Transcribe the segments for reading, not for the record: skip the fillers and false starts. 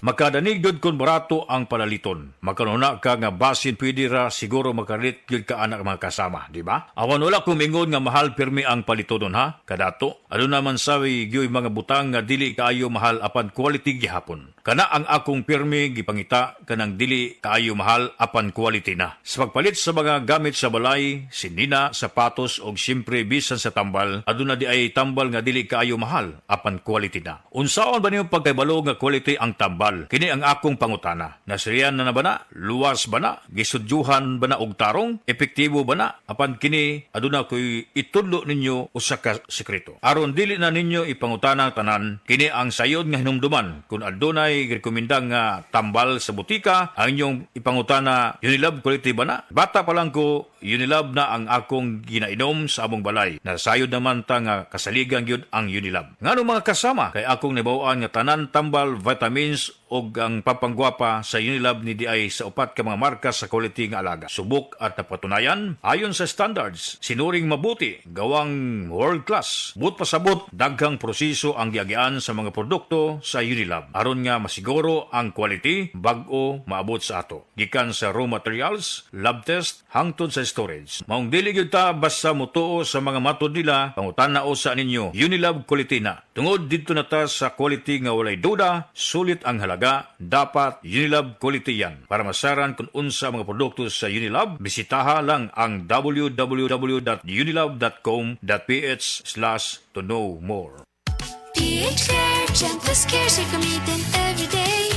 Makadanig gud kun barato ang palaliton. Makanuna ka nga basin pwede ra siguro makalit gyud ka anak mga kasama, di ba? Awan wala kong mingon nga mahal pirmi ang palitonon ha. Kadato, ano naman sabi gyoy mga butang nga dili kaayo mahal apan quality gihapon. Kana ang akong pirmi gipangita kanang dili kaayo mahal apan quality na. Sa pagpalit sa mga gamit sa balay, sinina, sapatos og siyempre bisan sa tambal, aduna di ay tambal nga dili kaayo mahal apan quality na. Unsaon ba niyo pagkaybalo nga quality ang tambal? Kini ang akong pangutana. Nasiriyan na ba na? Luwas ba na? Gisudyuhan ba na og tarong? Epektibo ba na? Apan kini aduna koy itudlo ninyo usa ka sekreto. Aron dili na ninyo ipangutana tanan, kini ang sayod nga hinumduman kun adunay rekomenda nga tambal sa butika, ang inyong ipangutana Unilab quality ba na? Bata pa lang ko Unilab na ang akong ginainom sa among balay. Nasayod naman ta nga kasaligan gyud ang Unilab. Ngano mga kasama kay akong nibawaan nga tanan tambal, vitamins og ang papanggwapa sa Unilab ni DI sa upat ka mga marka sa quality nga alaga. Subok at napatunayan ayon sa standards, sinuring mabuti, gawang world class. But pasabot daghang proseso ang giagian sa mga produkto sa Unilab aron nga masiguro ang quality bag-o maabot sa ato. Gikan sa raw materials, lab test hangtod sa storage. Maong dili gyud ta basta mutuo sa mga matod nila, pangutana-o sa ninyo Unilab quality na. Tungod didto na ta sa quality nga walay duda, sulit ang halaga, dapat Unilab quality yan. Para masaran kung unsa mga produkto sa Unilab, bisitaha lang ang www.unilab.com.ph/to know more. PH Care, gentlest care, safe gamitin everyday.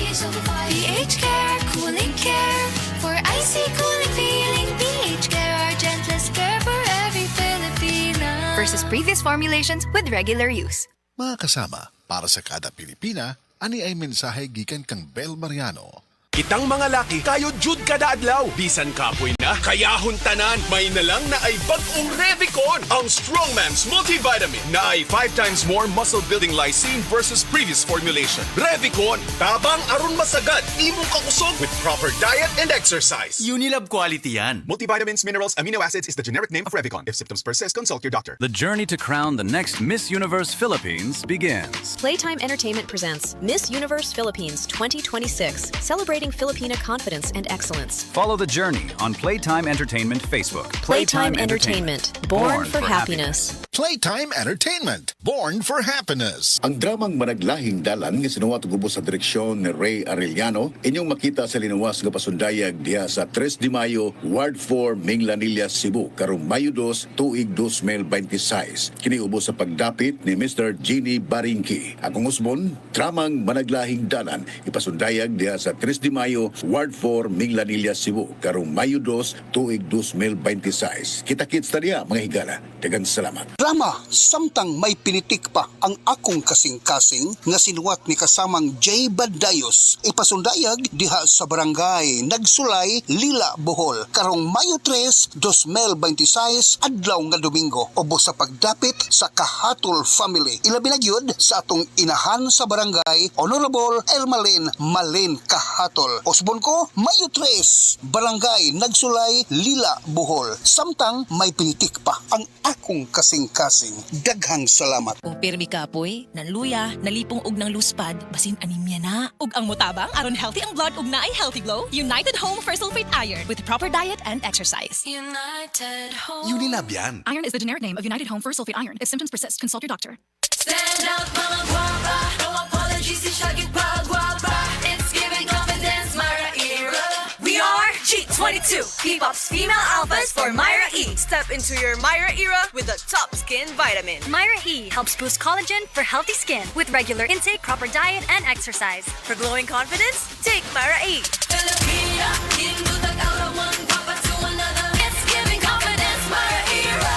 PH Care, cooling care, for icy cooling feeling. PH Care, our gentlest care for every Filipina. Versus previous formulations with regular use. Mga kasama, para sa kada Pilipina, ani ay mensahe gikan kang Bel Mariano. Kitang mga laki, kayo jud kada adlaw. Bisan kapoy na, kayahon tanan. May nalang na ay bag-ong Revicon. Ang Strongman's multivitamin na ay 5 times more muscle-building lysine versus previous formulation. Revicon, tabang aron masagad. Imong kakusog with proper diet and exercise. Unilab quality yan. Multivitamins, minerals, amino acids is the generic name of Revicon. If symptoms persist, consult your doctor. The journey to crown the next Miss Universe Philippines begins. Playtime Entertainment presents Miss Universe Philippines 2026, celebrating Filipina confidence and excellence. Follow the journey on Playtime Entertainment Facebook. Playtime Entertainment, born for happiness. Playtime Entertainment, born for happiness. Ang dramang Managlahing Dalan nga sinuwat gubos sa direksyon ni Ray Arellano inyong makita sa linuwas nga pasundayag diha sa 3 de Mayo, Ward 4, Minglanilla, Cebu, karong Mayo 2, tuig 2026. Kini ubos sa pagdapit ni Mr. Jeannie Baringki. Akong usbon, dramang Managlahing Dalan ipasundayag diha sa 3 de Mayo, Ward 4, Minglanilla, Cebu, karong Mayo 2, tuig 2026. Kita-kits ta diha mga higala. Daghang salamat. Drama, samtang may pinitik pa ang akong kasing-kasing nga sinuwat ni kasamang Jay Badayos. Ipasundayag diha sa barangay Nagsulay, Lila, Bohol. Karong Mayo 3, 2026, adlaw nga Domingo. Ubos sa pagdapit sa Kahatol family. Ilabi na gyud sa atong inahan sa barangay, Honorable Elmalin Malin Kahatol. Osbon ko, Mayo 3, barangay Nagsulay, Lila, Bohol. Samtang may pinitik pa ang akong kasing-kasing. Daghang salamat. Kung pirmi kapoy, nanluya, nalipong og ng luspad, basin anemia na. Ug ang mutabang, aron healthy ang blood ug naay healthy glow, United Home for Sulfate Iron with proper diet and exercise. United Home. Unilab yan. Iron is the generic name of United Home for Sulfate Iron. If symptoms persist, consult your doctor. Stand out mga guwapa, no apologies si Shaggy pa guwapa. It's giving confidence, Myra era. We are G22, K-pop's female alphas for Myra E. Step into your Myra era with the top skin vitamin. Myra E helps boost collagen for healthy skin with regular intake, proper diet, and exercise. For glowing confidence, take Myra E. Filipina, hindutag arawan, guwapa to another. It's giving confidence, Myra era.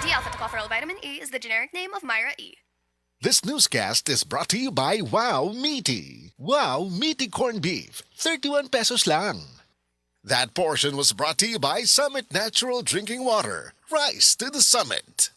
D-alpha-tocopherol vitamin E is the generic name of Myra E. This newscast is brought to you by Wow Meaty. Wow Meaty Corned Beef, 31 pesos lang. That portion was brought to you by Summit Natural Drinking Water. Rise to the summit.